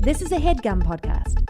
This is a HeadGum podcast.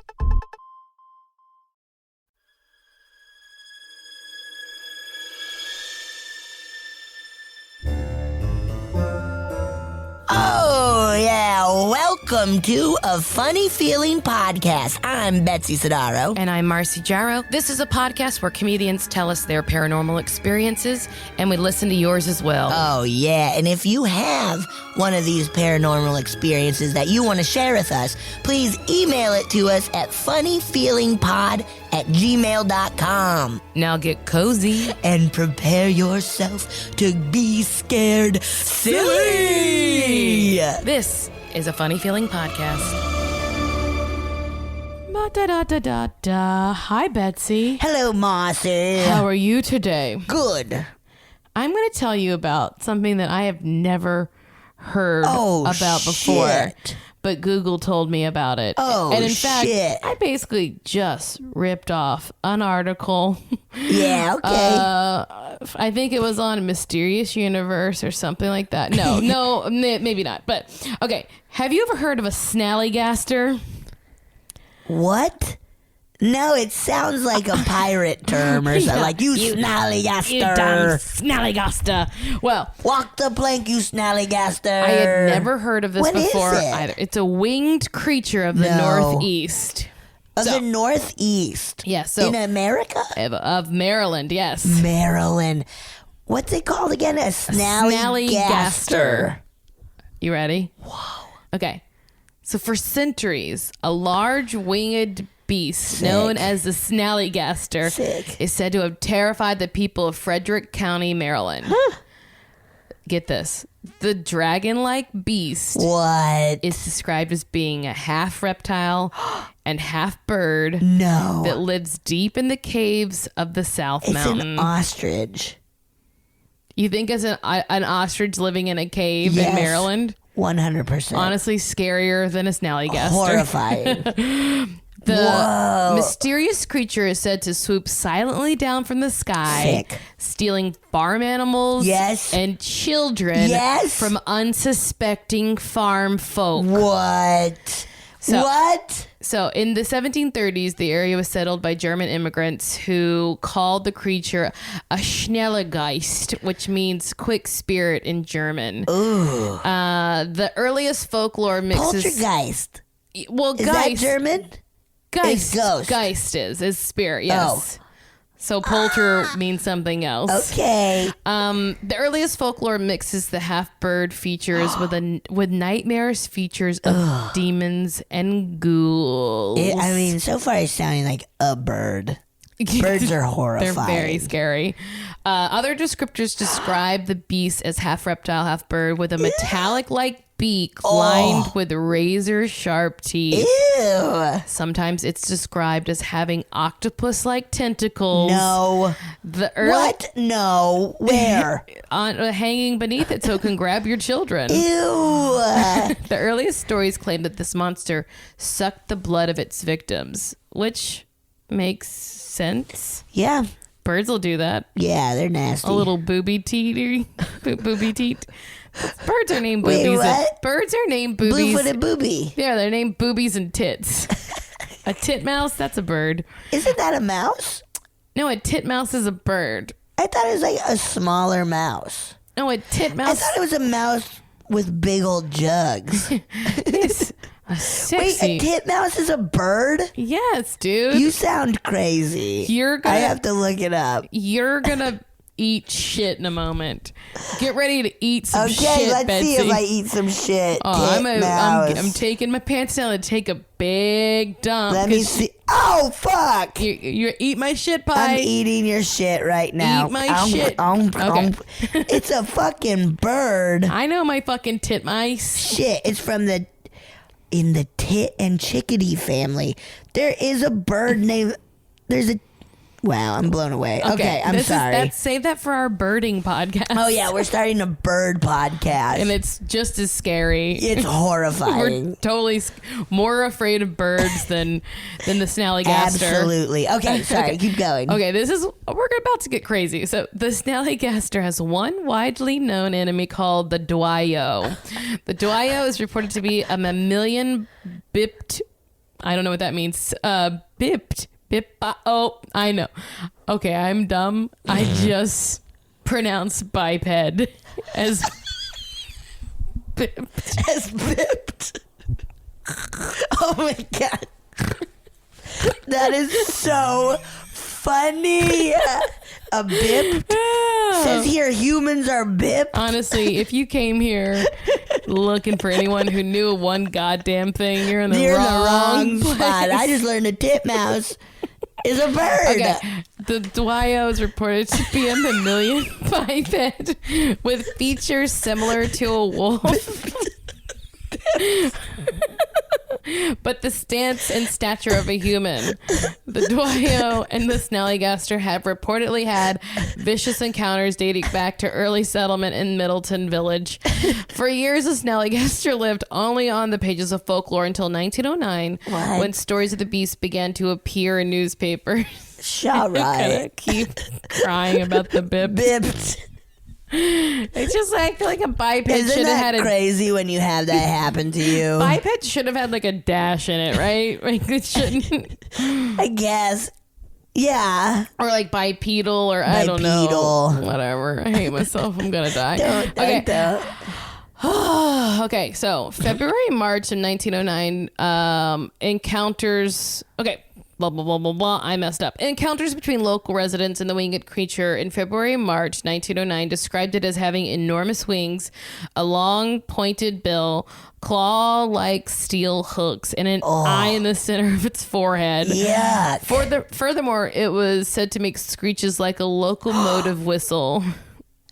Oh, yeah. Welcome to A Funny Feeling Podcast. I'm Betsy Sidaro. And I'm Marcy Jarrow. This is a podcast where comedians tell us their paranormal experiences, and we listen to yours as well. Oh, yeah. And if you have one of these paranormal experiences that you want to share with us, please email it to us at funnyfeelingpod@gmail.com. Now get cozy. And prepare yourself to be scared silly. This is a Funny Feeling podcast. Da-da-da-da-da. Hi, Betsy. Hello, Marcy. How are you today? Good. I'm going to tell you about something that I have never heard about before. Shit. But Google told me about it. Oh, and in fact, shit. I basically just ripped off an article. Yeah, okay. I think it was on Mysterious Universe or something like that. No, maybe not. But, okay. Have you ever heard of a Snallygaster? What? No, it sounds like a pirate term or something. Like, you Snallygaster. You dumb Snallygaster. Well, walk the plank, you Snallygaster. I had never heard of this before is it? either. It's a winged creature of the Northeast. Of the Northeast? Yeah, so. In America? Of Maryland, yes. Maryland. What's it called again? A Snallygaster. You ready? Whoa. Okay. So for centuries, a large winged beast known as the Snallygaster is said to have terrified the people of Frederick County, Maryland. Huh. Get this. The dragon-like beast is described as being a half reptile and half bird that lives deep in the caves of the South Mountain. It's an ostrich. You think it's an ostrich living in a cave in Maryland? 100%. Honestly, scarier than a Snallygaster. Horrifying. The mysterious creature is said to swoop silently down from the sky, stealing farm animals and children from unsuspecting farm folk. What? So in the 1730s, the area was settled by German immigrants who called the creature a Snallygeist, which means quick spirit in German. Ooh. The earliest folklore mixes... Poltergeist. Well, is that German? Geist. It's ghost. Geist is spirit, yes. So polter means something else. Okay. The earliest folklore mixes the half-bird features with nightmares features of demons and ghouls. So far it's sounding like a bird. Birds are horrifying. They're very scary. Other descriptors describe the beast as half reptile, half bird with a metallic-like beak lined with razor-sharp teeth. Ew. Sometimes it's described as having octopus-like tentacles. No. What? No. Where? Hanging beneath it so it can grab your children. Ew. The earliest stories claim that this monster sucked the blood of its victims, which makes sense. Yeah. Birds will do that. Yeah, they're nasty. A little booby teeter. Booby teat. Birds are named boobies. Wait, what? Birds are named boobies. Bluefooted booby. Yeah, they're named boobies and tits. A titmouse, that's a bird. Isn't that a mouse? No, a titmouse is a bird. I thought it was like a smaller mouse. No, a titmouse. I thought it was a mouse with big old jugs. It's a sexy. Wait, a titmouse is a bird? Yes, dude. You sound crazy. I have to look it up. You're gonna eat shit in a moment. Get ready to eat some shit, Okay, let's Betsy. see if I eat some shit. I'm taking my pants down to take a big dump. Let me see. Oh, fuck. You eat my shit pie. I'm eating your shit right now. Eat my shit. Okay. It's a fucking bird. I know my fucking titmice. Shit, it's from the tit and chickadee family. There is a bird named... There's a... Wow, I'm blown away. Okay, I'm sorry. Save that for our birding podcast. Oh, yeah, we're starting a bird podcast. And it's just as scary. It's horrifying. We're totally more afraid of birds than the Snallygaster. Absolutely. Okay, sorry, keep going. Okay, we're about to get crazy. So the Snallygaster has one widely known enemy called the Dwyo. The Dwyo is reported to be a mammalian bipped. I don't know what that means. Bipped. Oh, I know. Okay, I'm dumb. I just pronounce biped as bipped. As bipped. Oh my God. That is so funny. A bipped? Says here humans are bipped. Honestly, if you came here looking for anyone who knew one goddamn thing, you're in the wrong spot. I just learned a titmouse is a bird. Okay. The Dwyo is reported to be a mammalian biped with features similar to a wolf. But the stance and stature of a human. The Dwyo and the Snallygaster have reportedly had vicious encounters dating back to early settlement in Middleton Village. For years, the Snallygaster lived only on the pages of folklore until 1909, when stories of the beast began to appear in newspapers. Shall right. Keep crying about the bipped. It's just like, I feel like a biped should have had crazy when you have that happen to you. Biped should have had like a dash in it, right? Like it shouldn't. I guess. Yeah. Or like bipedal or I don't know. Whatever. I hate myself. I'm gonna die. Don't. Okay, so February, March of 1909 encounters. Okay. Blah, blah, blah, blah, blah. I messed up. Encounters between local residents and the winged creature in February and March 1909 described it as having enormous wings, a long pointed bill, claw-like steel hooks, and an eye in the center of its forehead. Yeah. Furthermore, it was said to make screeches like a locomotive whistle.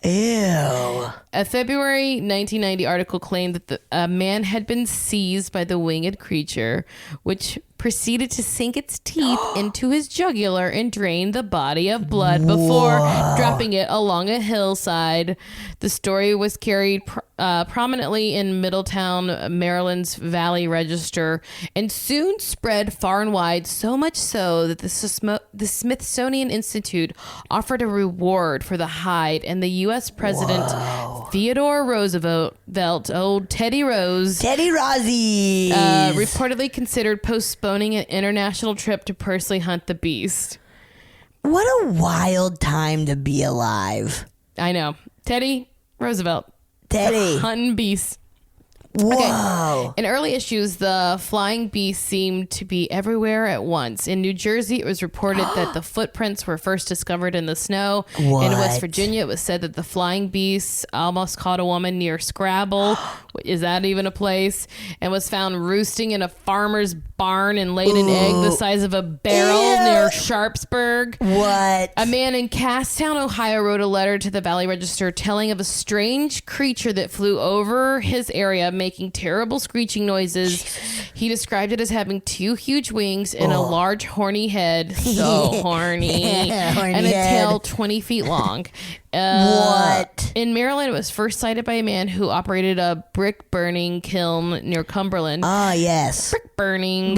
Ew. A February 1990 article claimed that a man had been seized by the winged creature, which proceeded to sink its teeth into his jugular and drain the body of blood before dropping it along a hillside. The story was carried prominently in Middletown, Maryland's Valley Register, and soon spread far and wide, so much so that the Smithsonian Institute offered a reward for the hide, and the U.S. President Theodore Roosevelt, old Teddy Rose, reportedly considered postponing an international trip to personally hunt the beast. What a wild time to be alive. I know. Teddy Roosevelt. Teddy. Hunting beasts. Whoa. Okay. In early issues, the flying beast seemed to be everywhere at once. In New Jersey, it was reported that the footprints were first discovered in the snow. What? In West Virginia, it was said that the flying beast almost caught a woman near Scrabble. Is that even a place? And was found roosting in a farmer's barn and laid an egg the size of a barrel near Sharpsburg. What? A man in Casstown, Ohio wrote a letter to the Valley Register telling of a strange creature that flew over his area making terrible screeching noises. Jesus. He described it as having two huge wings and a large horny head. So horny. And a tail 20 feet long. What? In Maryland, it was first sighted by a man who operated a brick burning kiln near Cumberland. Ah, yes. Brick burning.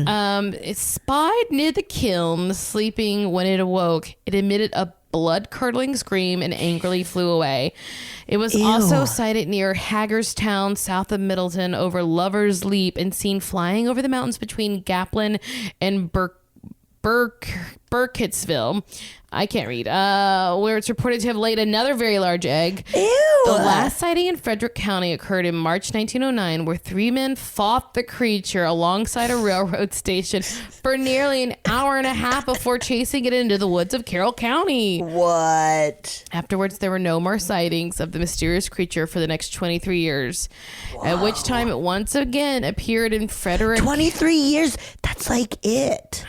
It spied near the kiln, sleeping. When it awoke, it emitted a blood-curdling scream and angrily flew away. It was also sighted near Hagerstown, south of Middleton, over Lover's Leap, and seen flying over the mountains between Gaplin and Burkittsville. I can't read. Where it's reported to have laid another very large egg. Ew. The last sighting in Frederick County occurred in March 1909, where three men fought the creature alongside a railroad station for nearly an hour and a half before chasing it into the woods of Carroll County. What? Afterwards, there were no more sightings of the mysterious creature for the next 23 years, at which time it once again appeared in Frederick. 23 years? That's like it.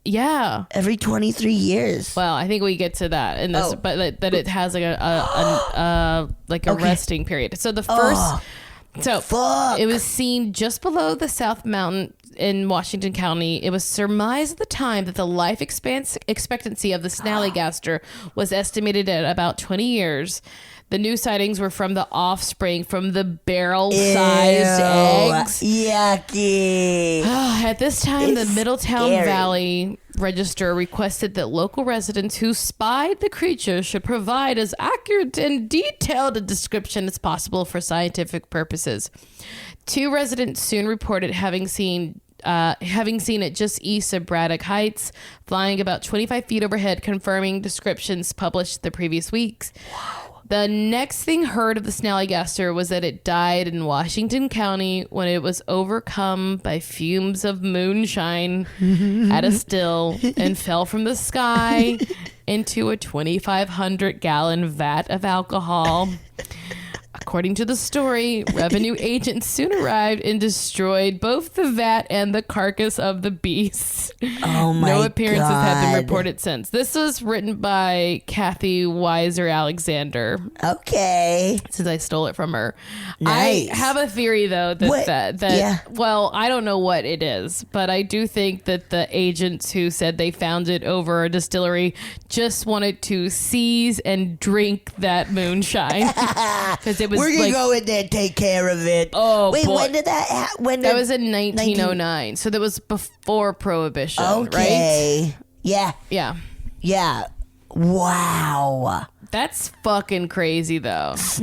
Yeah. Every 23 years. Well, I think we get to that in this, but that it has like a resting period. So the first, it was seen just below the South Mountain in Washington County. It was surmised at the time that the life expectancy of the Snallygaster was estimated at about 20 years. The new sightings were from the offspring from the barrel-sized eggs. Yucky. At this time, the Middletown Valley Register requested that local residents who spied the creature should provide as accurate and detailed a description as possible for scientific purposes. 2 residents soon reported having seen it just east of Braddock Heights, flying about 25 feet overhead, confirming descriptions published the previous weeks. Wow. The next thing heard of the Snallygaster was that it died in Washington County when it was overcome by fumes of moonshine at a still and fell from the sky into a 2,500-gallon vat of alcohol. According to the story, revenue agents soon arrived and destroyed both the vat and the carcass of the beast. Oh my God. No appearances have been reported since. This was written by Kathy Weiser Alexander. Okay. Since I stole it from her. Nice. I have a theory, though, well, I don't know what it is, but I do think that the agents who said they found it over a distillery just wanted to seize and drink that moonshine. Because it was we're gonna go in there and take care of it. Oh, wait, boy. when did that happen? That was in 1909. So that was before Prohibition, okay. Right? Yeah. Wow. That's fucking crazy, though. What's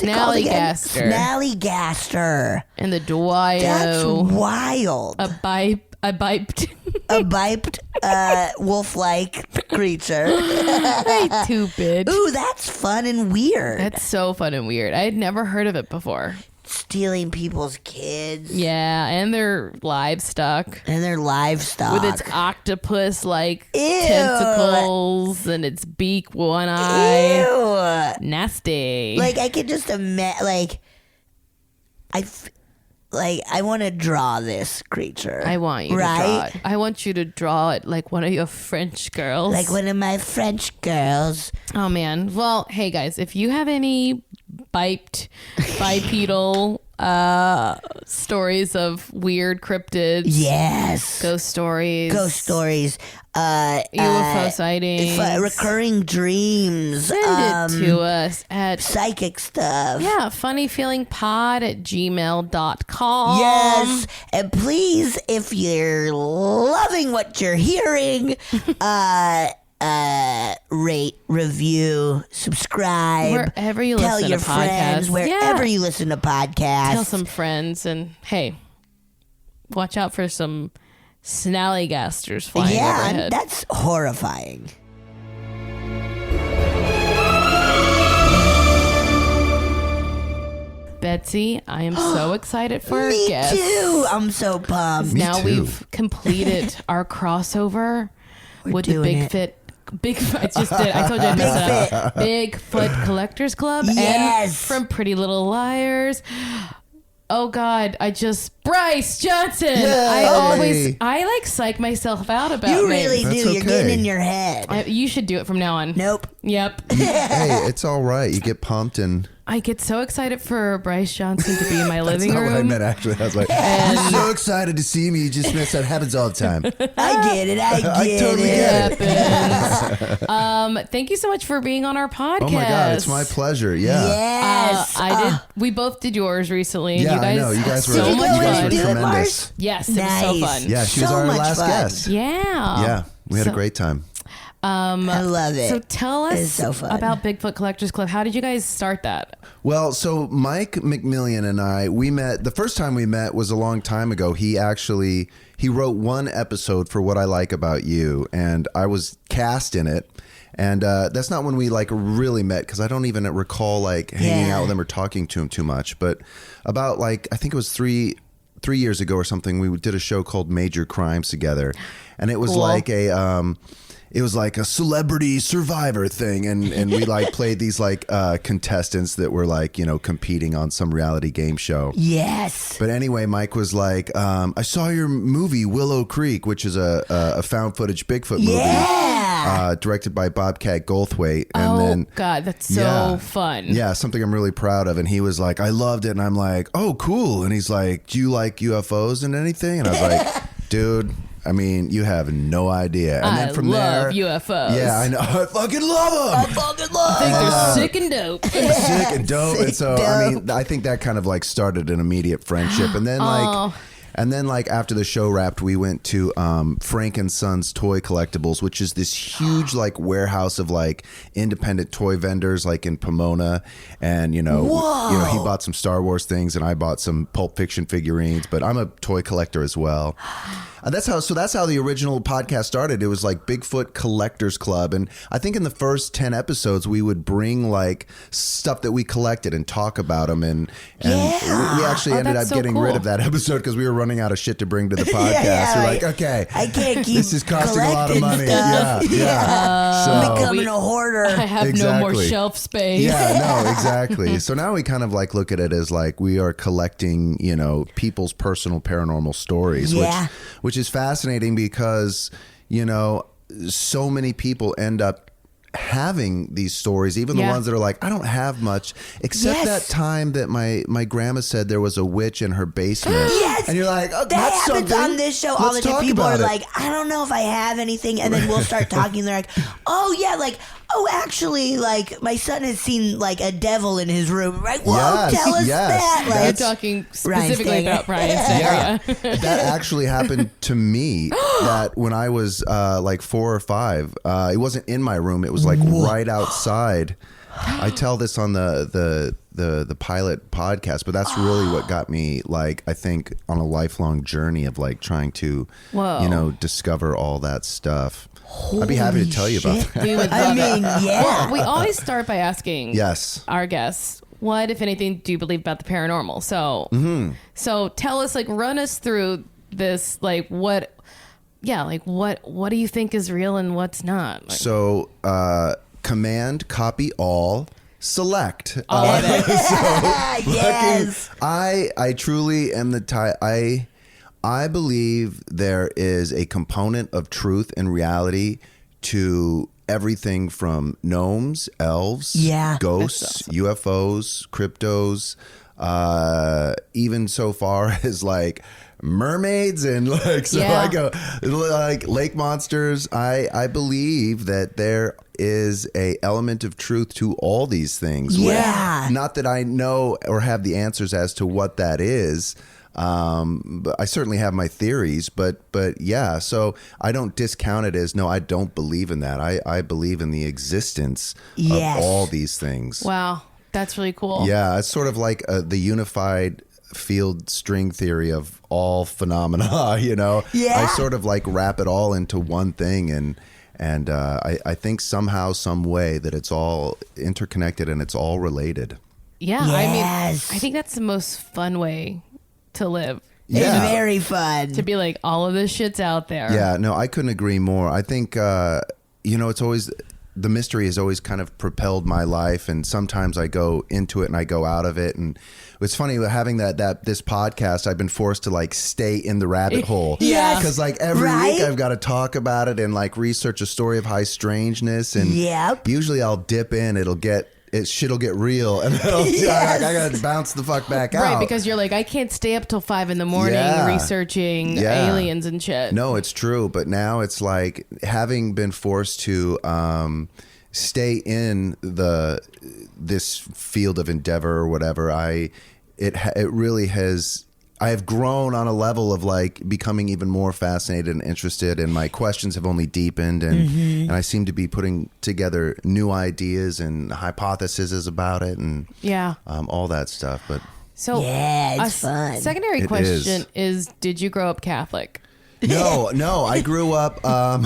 it called again? Snallygaster. And the Dwyo. That's wild. A biped. A biped, wolf-like creature. Stupid. Ooh, that's fun and weird. That's so fun and weird. I had never heard of it before. Stealing people's kids. Yeah, and their livestock. With its octopus-like tentacles and its beak, one eye. Ew. Nasty. Like, I could just imagine, I want to draw this creature. I want you to draw it. I want you to draw it like one of your French girls. Like one of my French girls. Oh, man. Well, hey, guys, if you have any bipedal stories of weird cryptids. Yes. Ghost stories. UFO sightings. Recurring dreams. Send it to us at psychic stuff. Yeah, funnyfeelingpod@gmail.com. Yes. And please, if you're loving what you're hearing, rate, review, subscribe. Wherever you tell listen your to friends. podcasts. Wherever you listen to podcasts. Tell some friends. And hey, watch out for some Snallygasters flying overhead. That's horrifying. Betsy, I am so excited for our guests. Me too. I'm so pumped. Now we've completed our crossover with the Bigfoot. I just did. I told you I messed up. Bigfoot Collectors Club. Yes. And from Pretty Little Liars. Oh God, Bryce Johnson. Yay. I psych myself out about You names. really do. That's You're okay. getting in your head. You should do it from now on. Nope. Yep. Hey, it's all right. You get pumped and... I get so excited for Bryce Johnson to be in my living That's not room. what I meant, actually. I was like, I'm so excited to see me. You just missed. That happens all the time. I get it. I totally get it. Happens. Thank you so much for being on our podcast. Oh my God, it's my pleasure. Yeah. Yes. I did. We both did yours recently. Yeah, you guys, I know. You guys were, so much fun. tremendous. Yes, it was so fun. Yeah, she was So our much last fun. guest. Yeah. Yeah, we had a great time. I love it. So tell us so fun. about Bigfoot Collectors Club. How did you guys start that? Well, so Mike McMillian and I, we met, the first time we met was a long time ago. He wrote one episode for What I Like About You, and I was cast in it. And that's not when we really met, because I don't even recall hanging out with him or talking to him too much. But about I think it was three years ago or something, we did a show called Major Crimes together. and it was like a it was like a celebrity survivor thing, and we like played these like contestants that were like, you know, competing on some reality game show. Yes. But anyway, Mike was like, I saw your movie Willow Creek, which is a found footage Bigfoot movie, directed by Bobcat Goldthwait. And then, God, that's so fun. Yeah, something I'm really proud of. And he was like, I loved it. And I'm like, oh, cool. And he's like, do you like UFOs and anything? And I was like, dude, I mean, you have no idea. And then from love there, UFOs. Yeah, I know. I fucking love them. I think they're sick and dope. Sick and dope. And so, I mean, I think that kind of like started an immediate friendship. And then like after the show wrapped, we went to Frank and Son's Toy Collectibles, which is this huge like warehouse of like independent toy vendors like in Pomona. And you know, he bought some Star Wars things and I bought some Pulp Fiction figurines, but I'm a toy collector as well. That's how the original podcast started. It was like Bigfoot Collectors Club, and I think in the first 10 episodes we would bring like stuff that we collected and talk about them, and we actually ended up getting rid of that episode because we were running out of shit to bring to the podcast. We're like, okay, I can't keep this is costing a lot of money. Stuff. Yeah. So becoming a hoarder. I have no more shelf space. Yeah, no, exactly. So now we kind of like look at it as like we are collecting, you know, people's personal paranormal stories, which is fascinating because, you know, so many people end up having these stories, even the ones that are like, I don't have much, except that time that my grandma said there was a witch in her basement. Yes. And you're like, oh, that that's happens something. on this show all the time. People are like, I don't know if I have anything. And then we'll start talking. They're like, oh, yeah, like, oh, actually, like, my son has seen, like, a devil in his room. Right? Whoa, tell us that. Like, you're talking specifically about Brian Stanger. That actually happened to me that when I was, like, 4 or 5. It wasn't in my room. It was, like, right outside. I tell this on the pilot podcast, but that's really what got me, like, I think, on a lifelong journey of, like, trying to, you know, discover all that stuff. I'd be happy to tell you about that. We would love it. Well, we always start by asking our guests, what, if anything, do you believe about the paranormal? So, so tell us, like, run us through this, like, what do you think is real and what's not? Like, so, command, copy all, select. Yes. I truly am the type. I believe there is a component of truth and reality to everything from gnomes, elves, ghosts, UFOs, cryptos, even so far as like mermaids and like, so I go like lake monsters. I believe that there is a element of truth to all these things. Not that I know or have the answers as to what that is. But I certainly have my theories, but yeah, so I don't discount it as, no, I don't believe in that. I believe in the existence of all these things. Wow. That's really cool. Yeah. It's sort of like the unified field string theory of all phenomena, you know, I sort of like wrap it all into one thing. And I think somehow, some way that it's all interconnected and it's all related. Yeah. I mean, I think that's the most fun way to live. It's very fun to be like, all of this shit's out there. Yeah, no, I couldn't agree more. I think you know, it's always, the mystery has always kind of propelled my life, and sometimes I go into it and I go out of it. And it's funny having this podcast, I've been forced to like stay in the rabbit hole. Because like every week I've got to talk about it and like research a story of high strangeness, and usually I'll dip in, shit'll get real, and then I gotta bounce the fuck back out. Right, because you're like, I can't stay up till 5 a.m. researching aliens and shit. No, it's true. But now it's like, having been forced to stay in this field of endeavor or whatever, it really has. I have grown on a level of like becoming even more fascinated and interested, and my questions have only deepened, and I seem to be putting together new ideas and hypotheses about it, and all that stuff. But so it's fun. Secondary question is, did you grow up Catholic? No. I grew up. I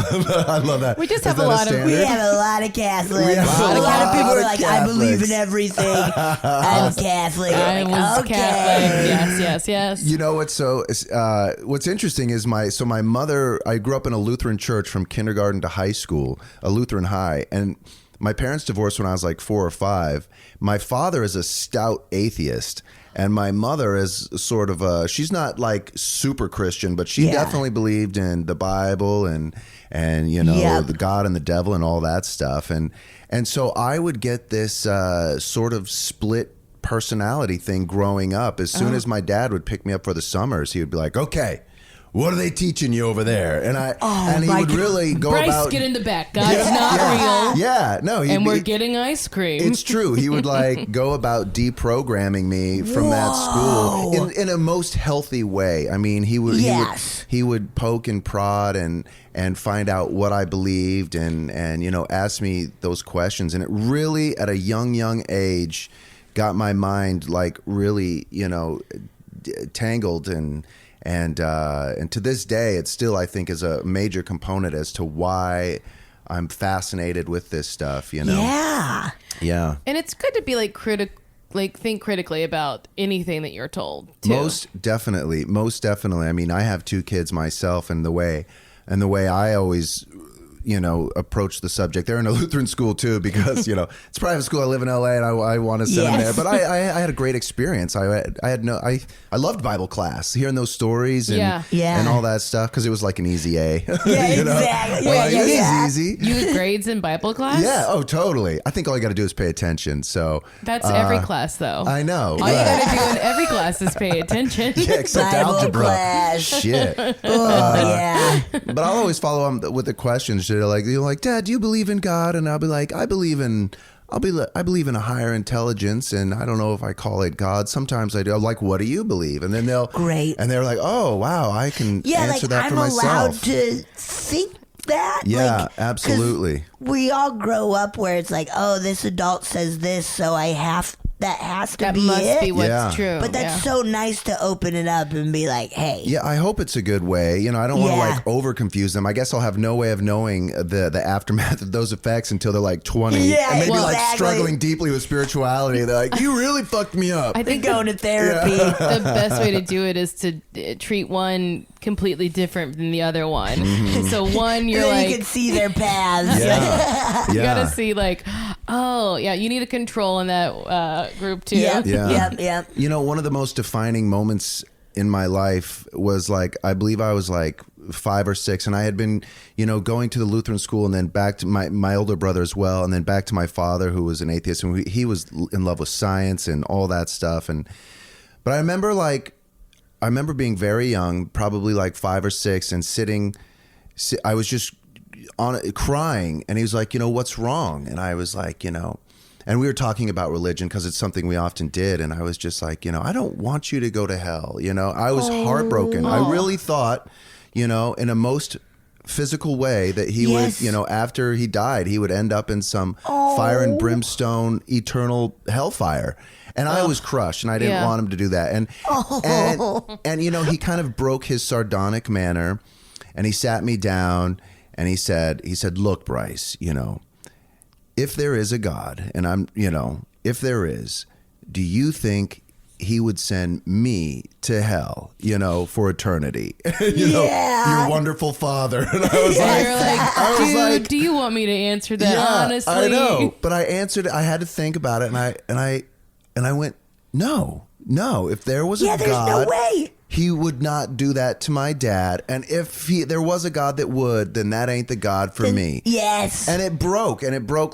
love that. We just have a lot of Catholics. A lot of people are like, I believe in everything. I'm Catholic. I was okay. Catholic. Yes. You know what's interesting is my mother. I grew up in a Lutheran church from kindergarten to high school, a Lutheran high, and my parents divorced when I was like 4 or 5. My father is a stout atheist. And my mother is sort of she's not like super Christian, but she definitely believed in the Bible and the God and the devil and all that stuff. And so I would get this sort of split personality thing growing up. As soon as my dad would pick me up for the summers, he would be like, okay, what are they teaching you over there? And he would really go Bryce, about... get in the back. God's not real. Yeah, no. We're getting ice cream. It's true. He would like go about deprogramming me from that school in a most healthy way. I mean, he would poke and prod and find out what I believed and ask me those questions. And it really, at a young age, got my mind like really, tangled and to this day, it still, I think, is a major component as to why I'm fascinated with this stuff, Yeah. Yeah. And it's good to be think critically about anything that you're told, too. Most definitely. I mean, I have 2 kids myself, and the way I always approach the subject. They're in a Lutheran school too, because it's a private school. I live in LA, and I want to send them there. But I had a great experience. I loved Bible class, hearing those stories and all that stuff, because it was like an easy A. Exactly. It was easy. You had grades in Bible class? Yeah. Oh, totally. I think all you got to do is pay attention. So that's every class, though. I know. All you got to do in every class is pay attention. Yeah, except Bible algebra. Class. Shit. But I'll always follow them with the questions. They're like, Dad, do you believe in God? And I'll be like, I believe in a higher intelligence, and I don't know if I call it God. Sometimes I do. I'm like, what do you believe? And then they're like, oh wow, I can answer that for myself. I'm allowed to think that. Yeah, absolutely. We all grow up where it's like, oh, this adult says this, so that has to be it. That must be what's true. But that's so nice to open it up and be like, hey. Yeah, I hope it's a good way. I don't want to like over confuse them. I guess I'll have no way of knowing the aftermath of those effects until they're like 20. Yeah, and maybe like struggling deeply with spirituality. They're like, you really fucked me up. I think going to therapy. The best way to do it is to treat one completely different than the other one. Mm-hmm. So one, you're like, you can see their paths. Yeah. You gotta see like, oh yeah, you need a control in that group too. Yep. One of the most defining moments in my life was like, I believe I was like 5 or 6, and I had been, going to the Lutheran school, and then back to my older brother as well, and then back to my father, who was an atheist, and he was in love with science and all that stuff. But I remember being very young, probably like 5 or 6, and I was just crying, and he was like, what's wrong? And I was like, and we were talking about religion because it's something we often did. And I was just like, I don't want you to go to hell. I was heartbroken. I really thought, in a most physical way that he would, after he died, he would end up in some fire and brimstone, eternal hellfire. And I was crushed, and I didn't want him to do that. And he kind of broke his sardonic manner, and he sat me down, and he said, look, Bryce, if there is a God, and if there is, do you think he would send me to hell, for eternity? Your wonderful father. And I was like, do you want me to answer that honestly? I know, but I answered it. I had to think about it, and I went, no. If there was a God, there's no way. He would not do that to my dad. And if there was a God that would, then that ain't the God for me. Yes. And it broke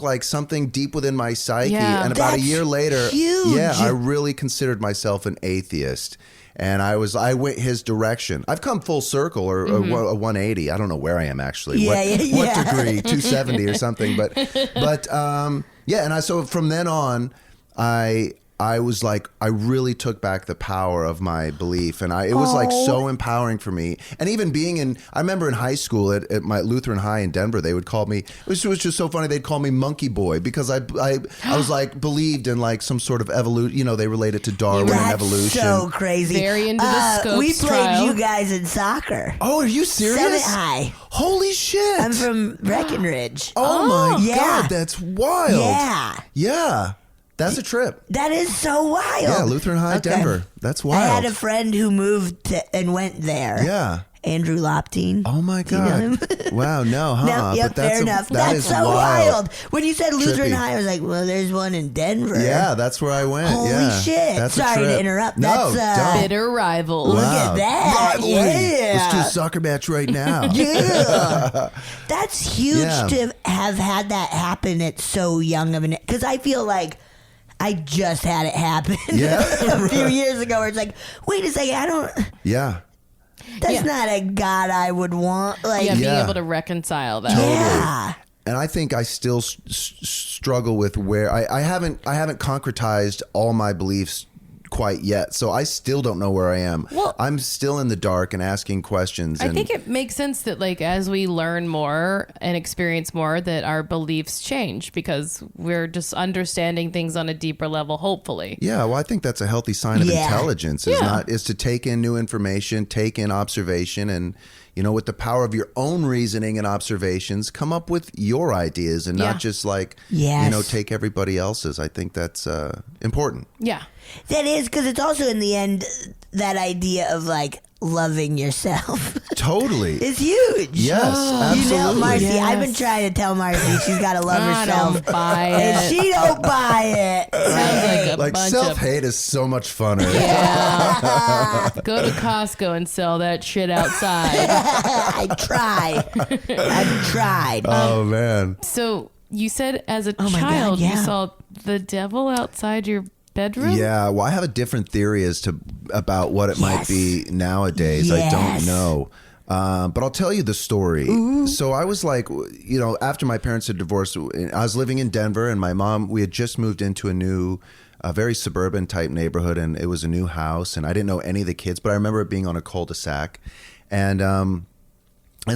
like something deep within my psyche. Yeah. And about a year later, huge. I really considered myself an atheist. And I went his direction. I've come full circle, or a 180. I don't know where I am actually. What degree? 270 or something. But And so from then on, I I was like, I really took back the power of my belief. And it was like so empowering for me. And even being I remember in high school at my Lutheran High in Denver, they would call me, it was just so funny. They'd call me Monkey Boy because I was like believed in like some sort of evolution. They related to Darwin and evolution. So crazy. Very into the Scopes We played trial. you guys in soccer. Oh, are you serious? 7th High. Holy shit. I'm from Breckenridge. Oh my yeah. God, that's wild. Yeah. Yeah. That's a trip. That is so wild. Yeah, Lutheran High, Denver. That's wild. I had a friend who moved and went there. Yeah. Andrew Loptine. Oh my God. Wow, no, huh? No, yep, But that's fair enough. That That's is so wild. When you said Lutheran Trippy. High, I was like, well, there's one in Denver. Yeah, that's where I went. Holy yeah. shit. That's a Sorry to trip. interrupt. No, That's, don't. Bitter rivals. Look at that. Rivalry. Yeah. Let's do a soccer match right now. Yeah. That's huge Yeah. to have had that happen at so young of an... Because I feel like I just had it happen a few years ago where it's like, wait a second, I don't... Yeah. That's not a God I would want. Like, Being able to reconcile that. yeah. And I think I still struggle with where I haven't concretized all my beliefs quite yet. So I still don't know where I am. Well, I'm still in the dark and asking questions. I think it makes sense that like as we learn more and experience more that our beliefs change because we're just understanding things on a deeper level, hopefully. Yeah, well, I think that's a healthy sign of intelligence. Is to take in new information, take in observation, and with the power of your own reasoning and observations, come up with your ideas and not just like take everybody else's. I think that's important. Yeah. That is, because it's also in the end that idea of like loving yourself. Totally. It's huge. Yes, absolutely. Marcy, Yes. I've been trying to tell Marcy she's got to love I herself. don't buy And it. she don't buy it. Sounds like a Like bunch self-hate is so much funner. Yeah. Go to Costco and sell that shit outside. I try. I've tried. Oh man. So you said as a my God, child you yeah. saw the devil outside your bedroom? Yeah, well, I have a different theory about what it might be nowadays. I don't know. But I'll tell you the story. Ooh. So I was like, after my parents had divorced, I was living in Denver and my mom, we had just moved into a very suburban type neighborhood and it was a new house and I didn't know any of the kids, but I remember it being on a cul-de-sac. And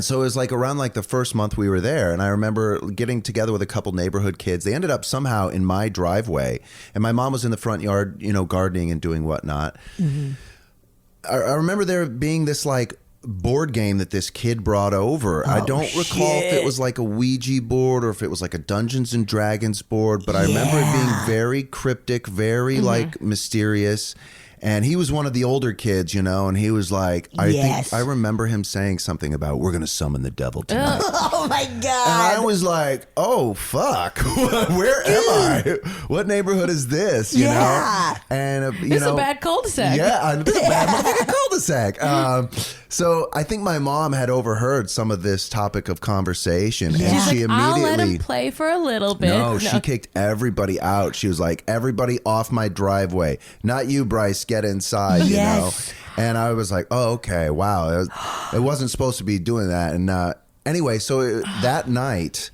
so it was like around like the first month we were there. And I remember getting together with a couple neighborhood kids. They ended up somehow in my driveway. And my mom was in the front yard, gardening and doing whatnot. Mm-hmm. I remember there being this like board game that this kid brought over. I don't recall if it was like a Ouija board or if it was like a Dungeons and Dragons board. But I remember it being very cryptic, very like mysterious. And he was one of the older kids, and he was like, I remember him saying something about, we're going to summon the devil tonight. Oh my God. And I was like, oh, fuck. Where am I? What neighborhood is this? You know? And, It's a bad cul-de-sac. Yeah, it's a bad motherfucking cul-de-sac. So I think my mom had overheard some of this topic of conversation. And she immediately... I'll let him play for a little bit. No, she kicked everybody out. She was like, everybody off my driveway. Not you, Bryce. Get inside, And I was like, oh, okay, wow. It wasn't supposed to be doing that. And anyway, so that night,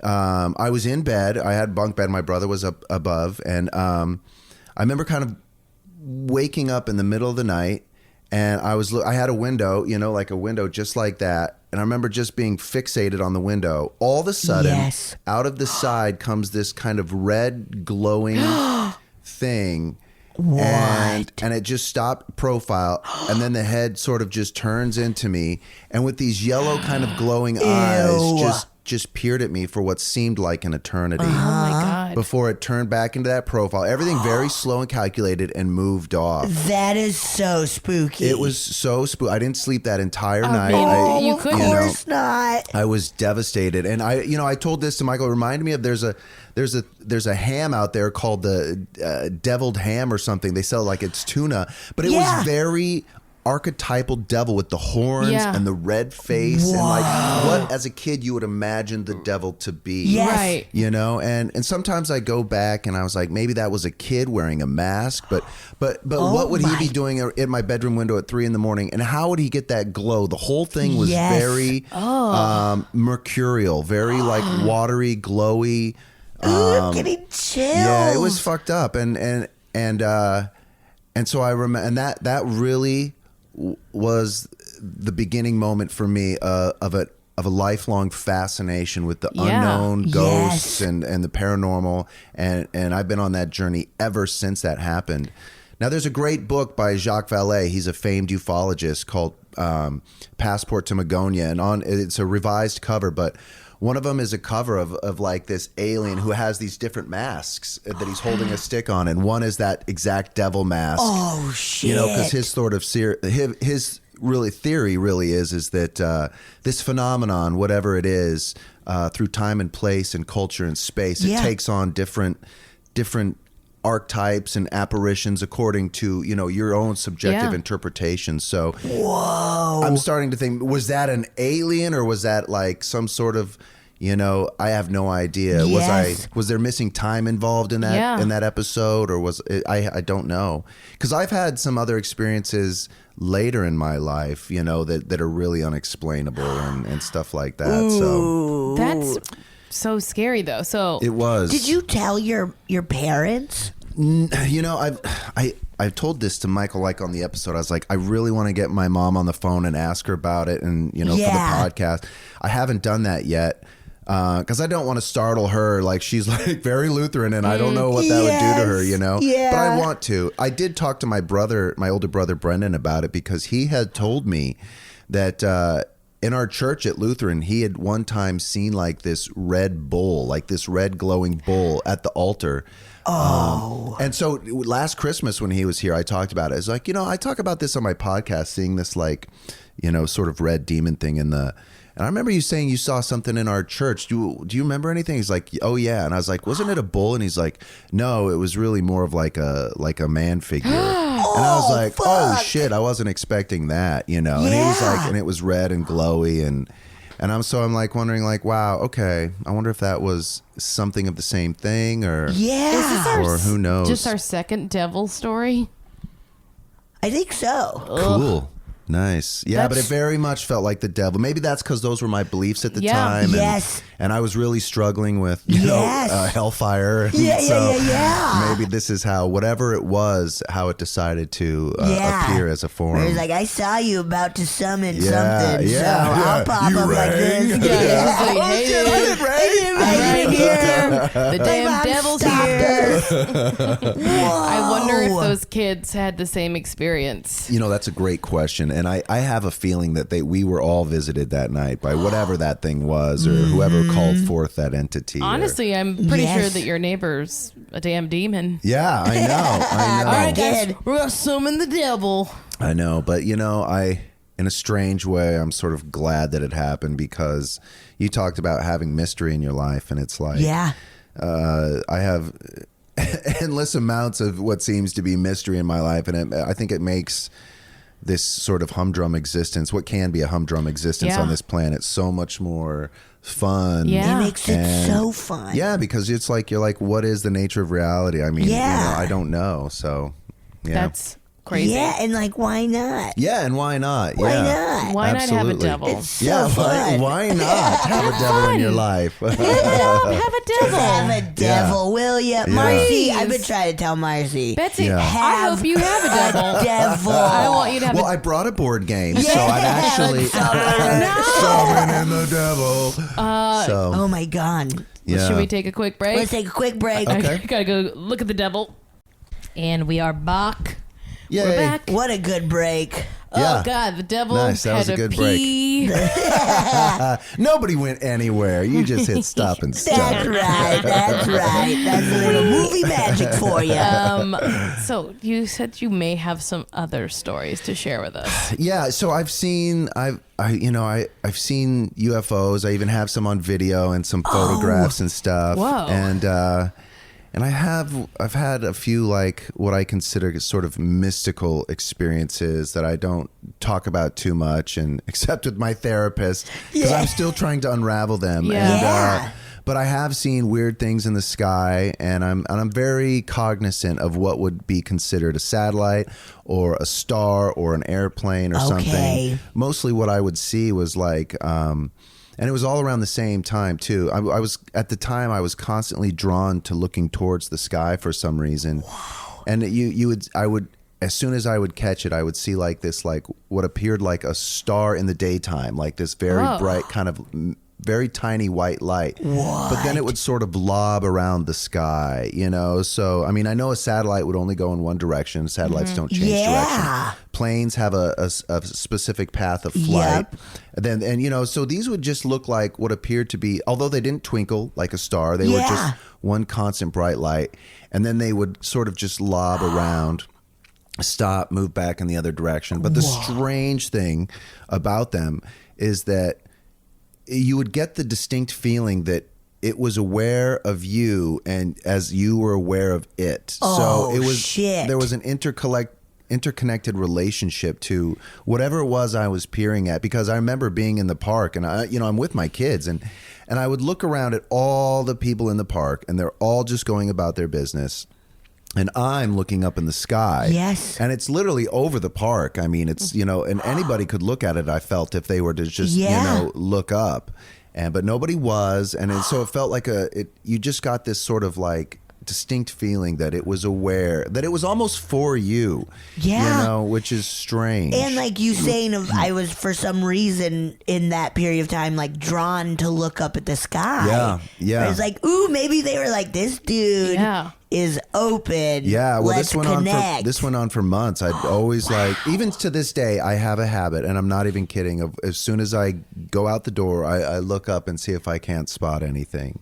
I was in bed. I had bunk bed. My brother was up above. And I remember kind of waking up in the middle of the night. And I had a window, like a window just like that. And I remember just being fixated on the window. All of a sudden, out of the side comes this kind of red glowing thing. What? And it just stopped profile, and then the head sort of just turns into me, and with these yellow kind of glowing eyes just peered at me for what seemed like an eternity. Oh my God. Before it turned back into that profile. Everything very slow and calculated and moved off. That is so spooky. It was so spooky. I didn't sleep that entire night. You couldn't. Of course not. I was devastated. And I told this to Michael. It reminded me of there's a ham out there called the deviled ham or something. They sell like it's tuna, but it was very archetypal devil with the horns and the red face and like what as a kid you would imagine the devil to be. Right. And sometimes I go back and I was like, maybe that was a kid wearing a mask, but what would he be doing in my bedroom window at 3 a.m. and how would he get that glow? The whole thing was very mercurial, very like watery, glowy. Ooh, I'm getting chills. Yeah, it was fucked up. And And so I remember, and that really was the beginning moment for me of a lifelong fascination with the unknown, ghosts, and the paranormal, and I've been on that journey ever since that happened. Now, there's a great book by Jacques Vallée. He's a famed ufologist called Passport to Magonia, and it's a revised cover, but one of them is a cover of like this alien who has these different masks that he's holding a stick on, and one is that exact devil mask. Oh shit! You know, because his sort of his theory is that this phenomenon, whatever it is, through time and place and culture and space, it takes on different archetypes and apparitions according to, you know, your own subjective interpretation. So I'm starting to think, was that an alien, or was that like some sort of, you know, I have no idea. Was there missing time involved in that episode, or was it, I don't know, because I've had some other experiences later in my life, you know, that are really unexplainable and stuff like that. So that's so scary though. So it was. Did you tell your parents? You know, I've told this to Michael, like on the episode. I was like, I really want to get my mom on the phone and ask her about it, and you know, for the podcast. I haven't done that yet because I don't want to startle her. Like, she's like very Lutheran, and I don't know what that would do to her, you know. Yeah. But I want to. I did talk to my older brother Brendan, about it, because he had told me that in our church at Lutheran, he had one time seen like this red bull, like this red glowing bull at the altar. And so last Christmas when he was here, I talked about it. It's like, you know, I talk about this on my podcast, seeing this like, you know, sort of red demon thing and I remember you saying you saw something in our church. Do you remember anything? He's like, oh yeah. And I was like, wasn't it a bull? And he's like, no, it was really more of like a man figure. And I was like, fuck. oh shit, I wasn't expecting that, you know. And he was like, and it was red and glowy, and I'm like wondering, like, wow, okay, I wonder if that was something of the same thing, or Is this or who knows? Just our second devil story. I think so. Cool. Nice. Yeah, but it very much felt like the devil. Maybe that's because those were my beliefs at the time. And I was really struggling with, you know, hellfire. And maybe this is how, whatever it was, how it decided to appear as a form. It was like, I saw you about to summon something, so I'll pop you up like rang? this. I'm right here. The damn devil's here. I wonder if those kids had the same experience. You know, that's a great question. And I have a feeling that we were all visited that night by whatever that thing was, or whoever called forth that entity. Honestly, I'm pretty sure that your neighbor's a damn demon. Yeah, I know. All right, guys, we're going to summon the devil. I know, but you know, in a strange way, I'm sort of glad that it happened, because you talked about having mystery in your life, and it's like, I have endless amounts of what seems to be mystery in my life, and I think it makes this sort of humdrum existence, what can be a humdrum existence on this planet, so much more fun. It makes it so fun. Yeah, because it's like, you're like, what is the nature of reality? I mean, you know, I don't know. So, yeah. That's crazy. Yeah, and like, why not? Yeah, and why not? Why yeah. not? Why Absolutely. not have a devil? It's so fun. Why not have a devil in your life? Have a devil. Have a devil, will you? Yeah. Marcy, I've been trying to tell Marcy. Betsy, Yeah. I hope you have a devil. Devil. I want you to have Well, I brought a board game, so I'd actually summon in the devil. Oh my God. Yeah. Should we take a quick break? Let's take a quick break. Okay. I gotta go look at the devil. And we are back. Yay. We're back. What a good break. Yeah. Oh God, the devil Nice, that had was a to good break. pee. Nobody went anywhere. You just hit stop and That's start. right. That's right. That's a little movie magic for you. So you said you may have some other stories to share with us. Yeah, so I've seen UFOs. I even have some on video and some photographs and stuff. Whoa. And I've had a few, like, what I consider sort of mystical experiences that I don't talk about too much, and except with my therapist, because I'm still trying to unravel them. Yeah. But I have seen weird things in the sky, and I'm very cognizant of what would be considered a satellite or a star or an airplane or something. Mostly what I would see was like, and it was all around the same time too. I was constantly drawn to looking towards the sky for some reason. Wow. And I would, as soon as I would catch it, I would see like this, like what appeared like a star in the daytime, like this very bright kind of very tiny white light. What? But then it would sort of lob around the sky, you know? So, I mean, I know a satellite would only go in one direction. Satellites don't change direction. Planes have a specific path of flight. Yep. And, you know, so these would just look like what appeared to be, although they didn't twinkle like a star, they were just one constant bright light. And then they would sort of just lob around, stop, move back in the other direction. But the strange thing about them is that you would get the distinct feeling that it was aware of you and as you were aware of it. Oh, so it was shit. There was an interconnected relationship to whatever it was I was peering at, because I remember being in the park and I'm with my kids and I would look around at all the people in the park and they're all just going about their business. And I'm looking up in the sky. Yes. And it's literally over the park. I mean, it's, you know, and anybody could look at it, I felt, if they were to just, you know, look up. But nobody was. And so it felt like you just got this sort of like distinct feeling that it was aware, that it was almost for you. Yeah. You know, which is strange. And like you saying, I was for some reason in that period of time like drawn to look up at the sky. Yeah. Yeah. It was like, ooh, maybe they were like, this dude is open. Yeah, well, this went on for months. I'd always like, even to this day, I have a habit, and I'm not even kidding. Of as soon as I go out the door, I look up and see if I can't spot anything.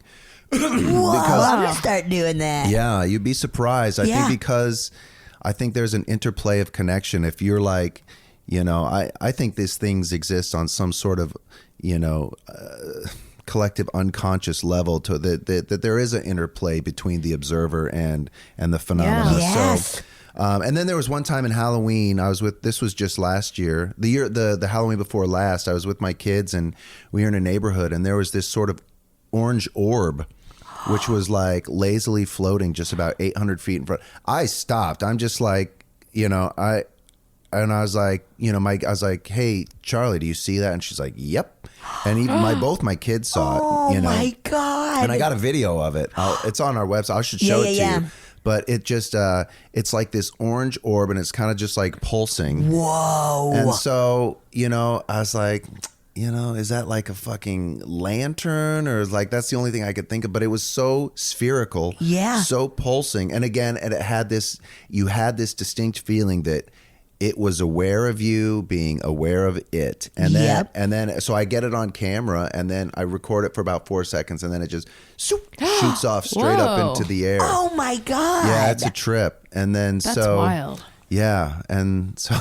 Whoa, I'm gonna start doing that. Yeah, you'd be surprised. I think because I think there's an interplay of connection. If you're like, you know, I think these things exist on some sort of, you know, collective unconscious level, to that there is an interplay between the observer and the phenomena. Yes. So and then there was one time in Halloween, this was just last year, the Halloween before last, I was with my kids and we were in a neighborhood and there was this sort of orange orb which was like lazily floating just about 800 feet in front. I stopped. I'm just like, you know, I was like, you know, I was like, hey, Charlie, do you see that? And she's like, yep. And even both my kids saw it, you know. Oh my God. And I got a video of it. It's on our website. I should show it to you. But it just, it's like this orange orb and it's kind of just like pulsing. Whoa. And so, you know, I was like, you know, is that like a fucking lantern or like, that's the only thing I could think of, but it was so spherical, so pulsing. And again, you had this distinct feeling that it was aware of you being aware of it. And then, so I get it on camera and then I record it for about 4 seconds and then it just shoots off straight up into the air. Oh my God. Yeah, it's a trip. And then That's wild. Yeah. And so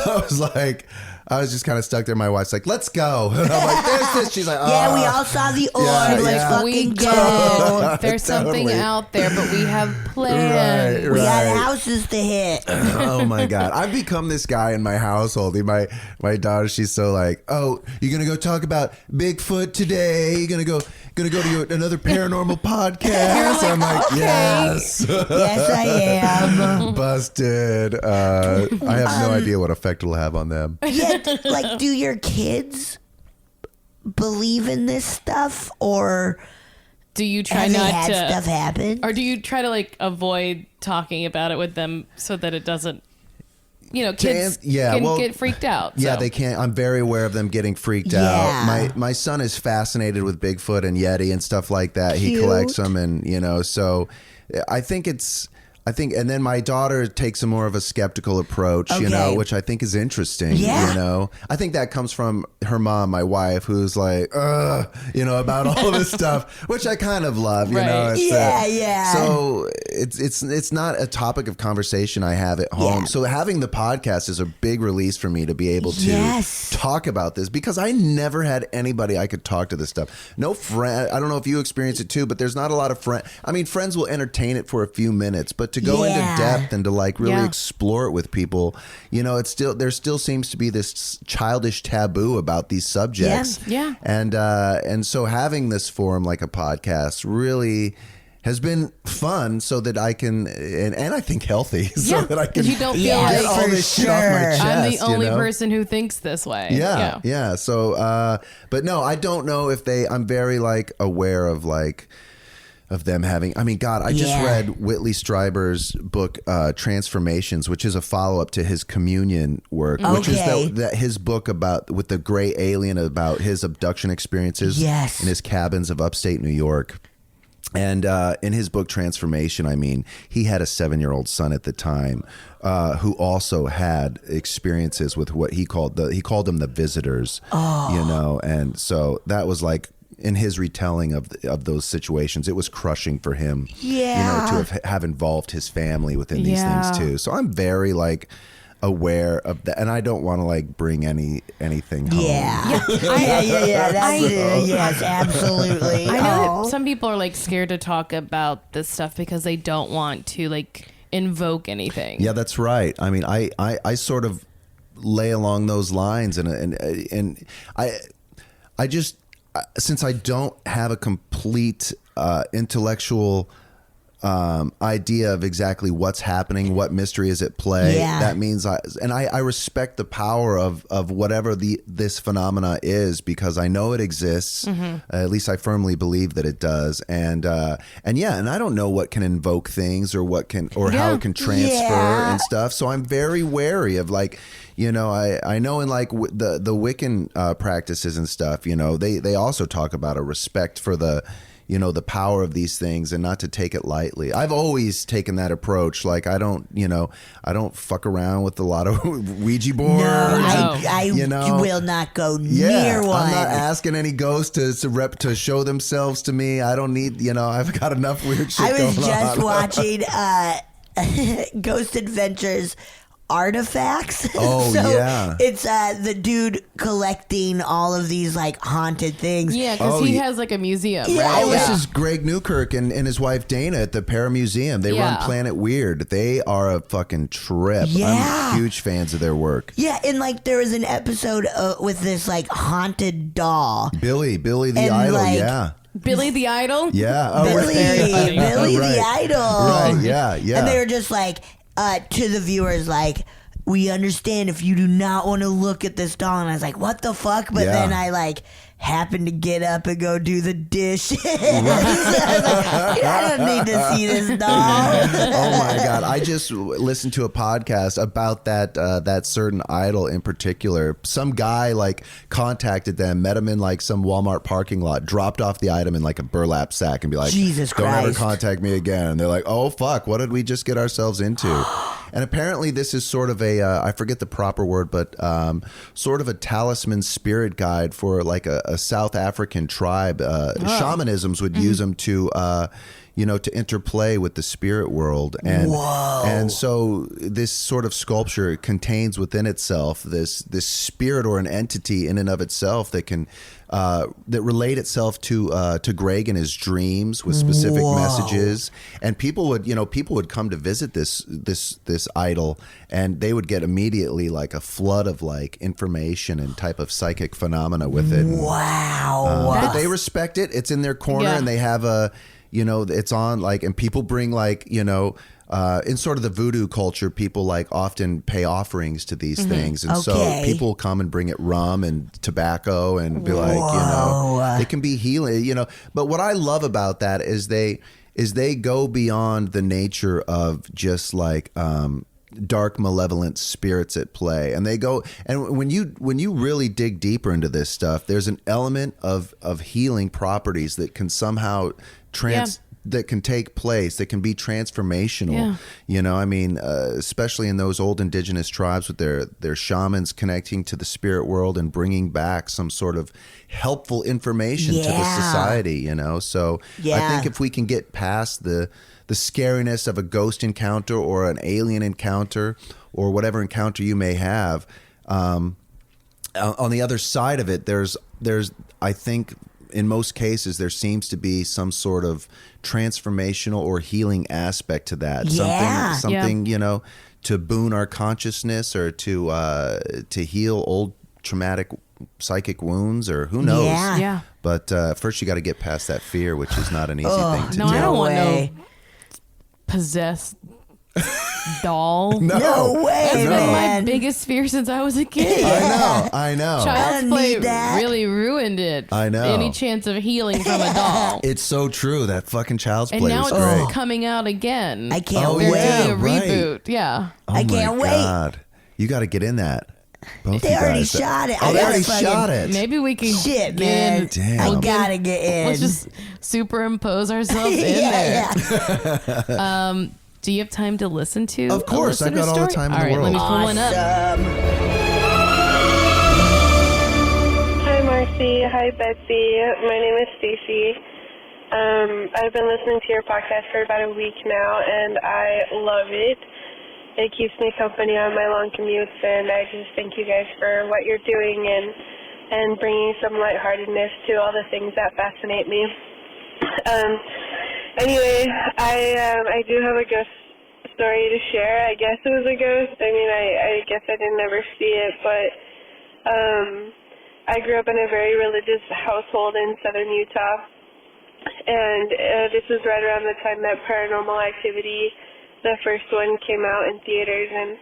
I was just kind of stuck there. My wife's like, let's go. And I'm like, there's this. She's like, oh. Yeah, we all saw the orb. Let's fucking go. There's something out there, but we have plans. Right. We got houses to hit. Oh my God. I've become this guy in my household. My daughter, she's so like, oh, you're going to go talk about Bigfoot today? You're going to go to another paranormal podcast? I'm like, yes. Yes, I am. Busted. I have no idea what effect it'll have on them. Yeah, like, do your kids believe in this stuff, or do you try not to stuff happen, or do you try to like avoid talking about it with them so that it doesn't? You know, kids can get freaked out. Yeah, they can't. I'm very aware of them getting freaked out. My son is fascinated with Bigfoot and Yeti and stuff like that. Cute. He collects them, and you know, so I think, and then my daughter takes a more of a skeptical approach, you know, which I think is interesting. Yeah. You know, I think that comes from her mom, my wife, who's like, you know, about all this stuff, which I kind of love, you know. It's, so it's not a topic of conversation I have at home. Yeah. So having the podcast is a big release for me to be able to talk about this, because I never had anybody I could talk to this stuff. No friend. I don't know if you experience it too, but there's not a lot of friends. I mean, friends will entertain it for a few minutes, but to go into depth and to like really explore it with people, you know, there still seems to be this childish taboo about these subjects. Yeah. And so having this forum like a podcast really has been fun, so that I can, and I think healthy, so that I can you don't feel get all this shit off my chest. I'm the only person who thinks this way. Yeah. So, but no, I don't know if I'm very like aware of like, them having. I mean, God, I just read Whitley Strieber's book Transformations, which is a follow up to his Communion work, which is his book about with the gray alien, about his abduction experiences in his cabins of upstate New York. And in his book Transformation, I mean, he had a 7-year-old son at the time who also had experiences with what he called them the visitors, you know, and so that was like. In his retelling of those situations, it was crushing for him, you know, to have involved his family within these things too. So I'm very like aware of that, and I don't want to like bring anything home. Yes, absolutely. I know that some people are like scared to talk about this stuff because they don't want to like invoke anything. Yeah, that's right. I mean, I sort of lay along those lines, and I just. Since I don't have a complete intellectual idea of exactly what's happening, what mystery is at play, that means I respect the power of whatever this phenomena is, because I know it exists. At least I firmly believe that it does, and I don't know what can invoke things or how it can transfer and stuff. So I'm very wary of like. You know, I know in like the Wiccan practices and stuff, you know, they also talk about a respect for the, you know, the power of these things and not to take it lightly. I've always taken that approach. Like I don't fuck around with a lot of Ouija boards. No, I will not go near one. I'm not asking any ghosts to show themselves to me. I don't need, you know, I've got enough weird shit going on. I was just watching Ghost Adventures Artifacts. Oh, so it's the dude collecting all of these like haunted things. Yeah, because he has like a museum. Yeah, this is Greg Newkirk and his wife Dana at the Paramuseum. They run Planet Weird. They are a fucking trip. I'm huge fans of their work. Yeah, and like there was an episode with this like haunted doll. Billy the Idol, like, Billy the Idol? Yeah. Oh, Billy the Idol. Right, yeah. And they were just like, to the viewers, like, we understand if you do not want to look at this doll. And I was like, what the fuck? But then I like happened to get up and go do the dishes. So I was like, I don't need to see this doll. Oh my God. I just listened to a podcast about that certain idol in particular. Some guy like contacted them, met him in like some Walmart parking lot, dropped off the item in like a burlap sack and be like, Jesus Christ. Don't ever contact me again. And they're like, oh fuck, what did we just get ourselves into? And apparently this is sort of a, I forget the proper word, but sort of a talisman spirit guide for like a South African tribe. Shamanisms would use them to, to interplay with the spirit world. And so this sort of sculpture contains within itself this spirit or an entity in and of itself that can that relate itself to Greg in his dreams with specific messages. And people would come to visit this idol, and they would get immediately like a flood of like information and type of psychic phenomena with it. Wow. But they respect it. It's in their corner, and they have a, it's on like, and people bring like, in sort of the voodoo culture, people like often pay offerings to these things. And so people come and bring it rum and tobacco and be like, it can be healing, But what I love about that is they go beyond the nature of just like, dark malevolent spirits at play, and they go, and when you really dig deeper into this stuff, there's an element of healing properties that can somehow that can take place, that can be transformational. I mean, especially in those old indigenous tribes with their shamans connecting to the spirit world and bringing back some sort of helpful information to the society. So I think if we can get past the scariness of a ghost encounter or an alien encounter or whatever encounter you may have, on the other side of it, there's I think in most cases there seems to be some sort of transformational or healing aspect to that. Something to boon our consciousness or to heal old traumatic psychic wounds, or who knows. But first you got to get past that fear, which is not an easy thing to do. I don't want no possessed doll. No way, That's been man. my biggest fear since I was a kid. I know. Child's Play that. really ruined it. I know. Any chance of healing from a doll. It's so true. That fucking Child's And Play now was it's great. coming out again. I can't They're wait. doing a right. reboot. Yeah. Oh I can't my wait. God. You got to get in that. Both They you already guys. shot it. Oh, I they gotta already fucking- shot it. Maybe we can Shit, get man. in. Damn. I gotta get in. Let's just superimpose ourselves in there. yeah. Do you have time to listen to? Of course, a I've got all the story? time in the right, world. Let me pull one up. Awesome. Hi, Marcy. Hi, Betsy. My name is Stacy. I've been listening to your podcast for about a week now, and I love it. It keeps me company on my long commutes, and I just thank you guys for what you're doing and bringing some lightheartedness to all the things that fascinate me. Anyway, I do have a ghost story to share. I guess it was a ghost. I mean, I guess I didn't ever see it, but I grew up in a very religious household in southern Utah, and this was right around the time that Paranormal Activity, the first one, came out in theaters, and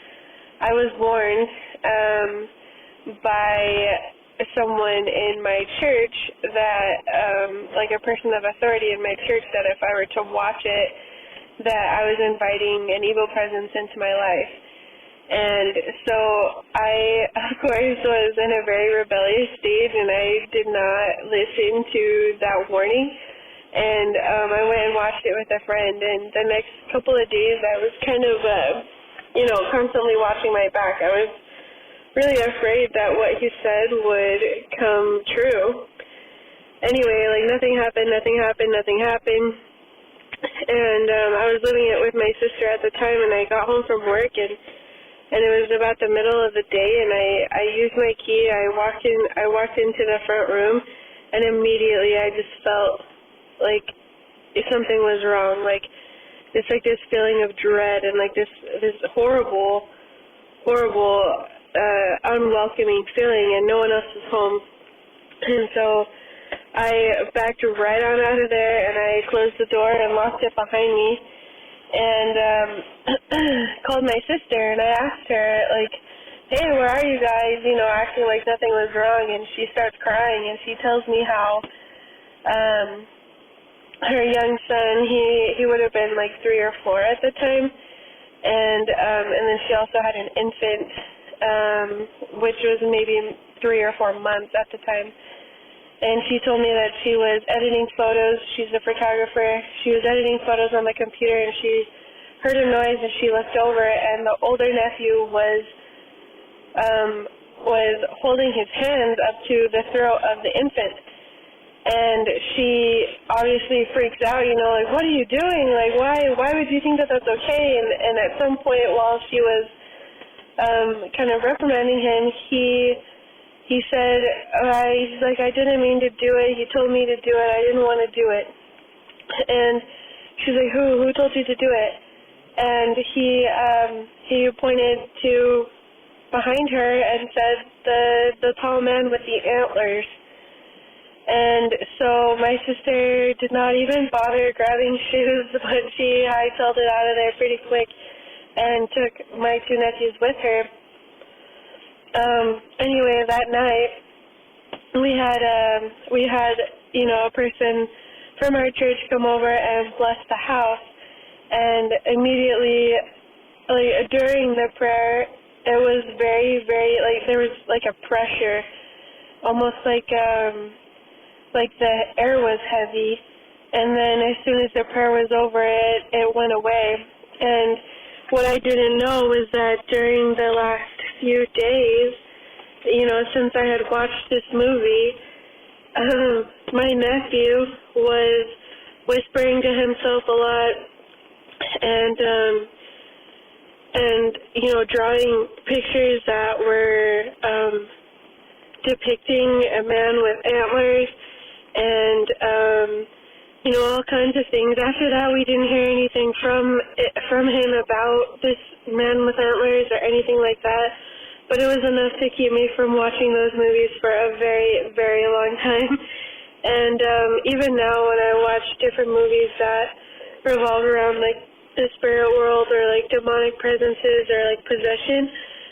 I was warned by someone in my church that, like a person of authority in my church, that if I were to watch it, that I was inviting an evil presence into my life. And so I, of course, was in a very rebellious stage, and I did not listen to that warning. And I went and watched it with a friend, and the next couple of days I was kind of, constantly watching my back. I was really afraid that what he said would come true. Anyway, like nothing happened. And I was living it with my sister at the time, and I got home from work, and it was about the middle of the day, and I used my key. I walked into the front room, and immediately I just felt like something was wrong. Like this feeling of dread, and like this horrible, unwelcoming feeling, and no one else was home. And so I backed right on out of there, and I closed the door and locked it behind me, and called my sister, and I asked her, like, hey, where are you guys, acting like nothing was wrong. And she starts crying, and she tells me how her young son, he would have been like 3 or 4 at the time, and then she also had an infant, which was maybe 3 or 4 months at the time. And she told me that she was editing photos. She's a photographer. She was editing photos on the computer, and she heard a noise, and she looked over, and the older nephew was holding his hands up to the throat of the infant. And she obviously freaks out, like, what are you doing? Like, why would you think that that's okay? And at some point, while she was kind of reprimanding him, he said, he's like, I didn't mean to do it. He told me to do it. I didn't want to do it. And she's like, who told you to do it? And he pointed to behind her and said, the tall man with the antlers. And so my sister did not even bother grabbing shoes, but she hightailed it out of there pretty quick and took my 2 nephews with her. Anyway, that night we had a person from our church come over and bless the house, and immediately, like, during the prayer, it was very, very, like, there was like a pressure, almost like the air was heavy, and then as soon as the prayer was over, it went away. And what I didn't know was that during the last few days, since I had watched this movie, my nephew was whispering to himself a lot, and drawing pictures that were depicting a man with antlers, and all kinds of things. After that, we didn't hear anything from him about this man with antlers or anything like that. But it was enough to keep me from watching those movies for a very, very long time. And even now, when I watch different movies that revolve around like the spirit world or like demonic presences or like possession,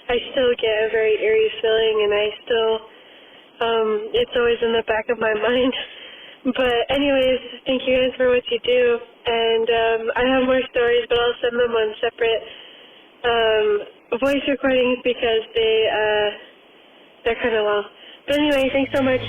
I still get a very eerie feeling, and I still, it's always in the back of my mind. But anyways, thank you guys for what you do, and I have more stories, but I'll send them on separate voice recordings because they're kind of long. But anyway, thanks so much.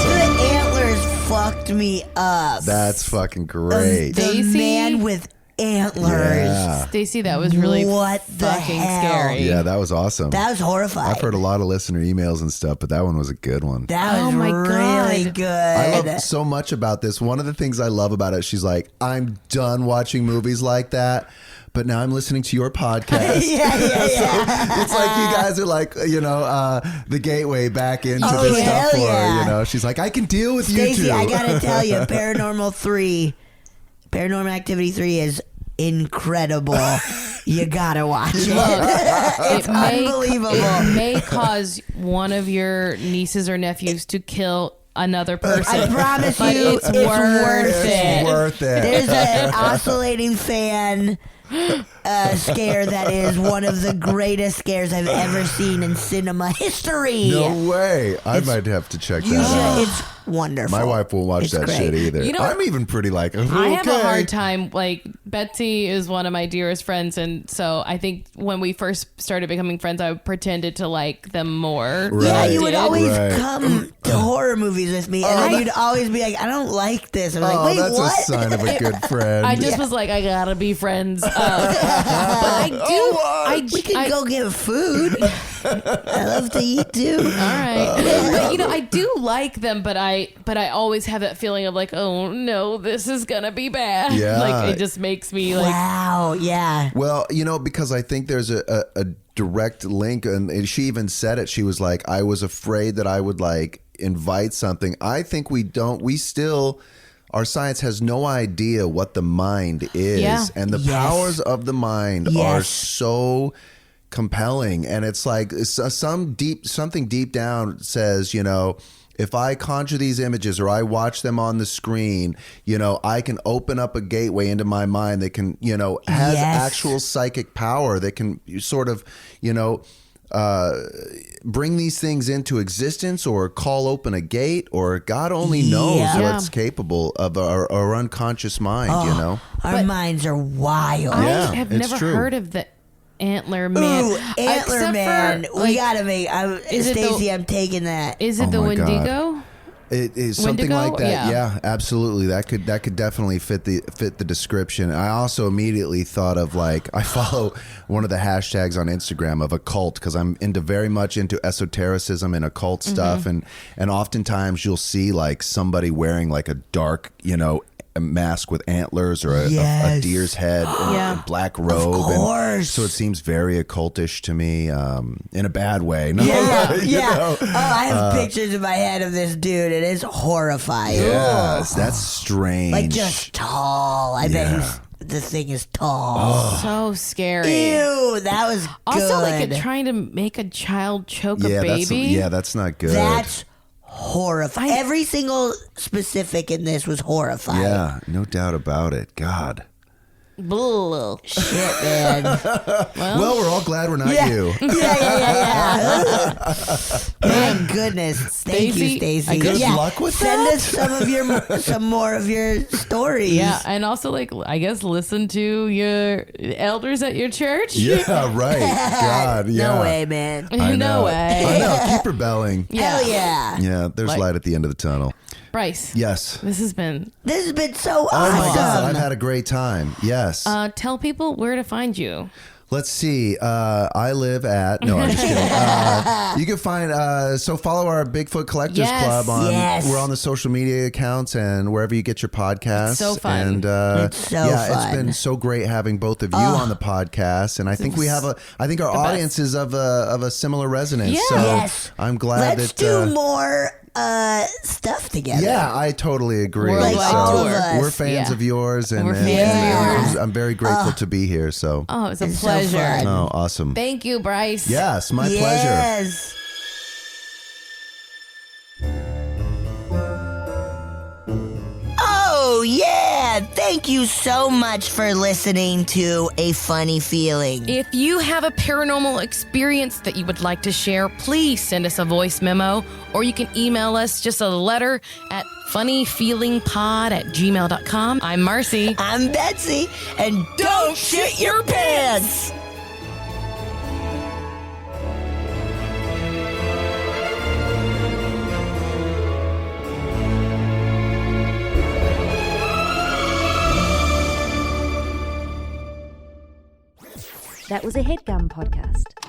The antlers fucked me up. That's fucking great. The man with antlers. Yeah. Stacy, that was really fucking scary. Yeah, that was awesome. That was horrifying. I've heard a lot of listener emails and stuff, but that one was a good one. That was really good. I love so much about this. One of the things I love about it, she's like, I'm done watching movies like that, but now I'm listening to your podcast. yeah. It's like you guys are like, the gateway back into this stuff for her. She's like, I can deal with Stacey, you two. I gotta tell you, Paranormal Activity 3 is incredible. You gotta watch it. It's unbelievable. It may cause one of your nieces or nephews to kill another person. I promise you, it's worth it. It's worth it. There's an oscillating fan scare that is one of the greatest scares I've ever seen in cinema history. No way. I might have to check that out. It's wonderful. My wife won't watch that shit either. I'm even pretty like, okay. I have a hard time. Like, Betsy is one of my dearest friends, and so I think when we first started becoming friends, I pretended to like them more. Right. Yeah, you would always come to horror movies with me, and then you'd always be like, I don't like this. I'm like, wait, that's what? a sign of a good friend. I just was like, I gotta be friends. But I do. We can go get food. I love to eat too. All right, but I do like them, but I always have that feeling of like, oh no, this is gonna be bad. Yeah. Like, it just makes me like, wow, yeah. Well, because I think there's a direct link, and she even said it. She was like, I was afraid that I would like invite something. I think we still. Our science has no idea what the mind is, and the powers of the mind are so compelling. And it's like something deep down says, if I conjure these images or I watch them on the screen, I can open up a gateway into my mind that can, has actual psychic power that can sort of, bring these things into existence or call open a gate, or God only knows what's capable of our unconscious mind, Our minds are wild. I have never heard of the Antler Man. Ooh, Antler Man. We gotta make. Stacey, I'm taking that. Is it the Wendigo? God. It is something Wendigo? like that. Yeah, absolutely. That could definitely fit the description. I also immediately thought of like, I follow one of the hashtags on Instagram of occult because I'm very much into esotericism and occult stuff, and oftentimes you'll see like somebody wearing like a dark, a mask with antlers or a deer's head and a black robe. Of course. So it seems very occultish to me, in a bad way. No, Oh, I have pictures in my head of this dude. It is horrifying. Yes, that's strange. Like just tall. I bet the thing is tall. So scary. Ew, that was good. Also, like trying to make a child choke a baby. That's not good. That's horrifying. Every single specific in this was horrifying. Yeah, no doubt about it. God. Shit, man. Well, we're all glad we're not you. Yeah. My goodness. Thank you, Stacey. Good luck with Send that. us some more of your stories. Yeah, and also like I guess listen to your elders at your church. Yeah, right. God, yeah. No way, man. No way. I know. Keep rebelling. Hell yeah. Yeah, there's light at the end of the tunnel. Bryce. Yes. This has been so awesome. Oh my God, I've had a great time. Yes. tell people where to find you. Let's see. I live at... No, I'm just kidding. You can find... so follow our Bigfoot Collectors Club. We're on the social media accounts and wherever you get your podcasts. It's so fun. And it's so fun. It's been so great having both of you on the podcast. And I think I think our audience is of a similar resonance. Yeah. So I'm glad Let's do more stuff together. Yeah, I totally agree. We're fans of yours, and, we're fans and I'm very grateful to be here. So, it's a It's so pleasure. fun. oh, awesome. Thank you, Bryce. Yes, my pleasure. Yes. Oh yeah, thank you so much for listening to A Funny Feeling. If you have a paranormal experience that you would like to share, please send us a voice memo, or you can email us just a letter at funnyfeelingpod@gmail.com. I'm Marcy. I'm Betsy. And don't shit your pants! That was a HeadGum podcast.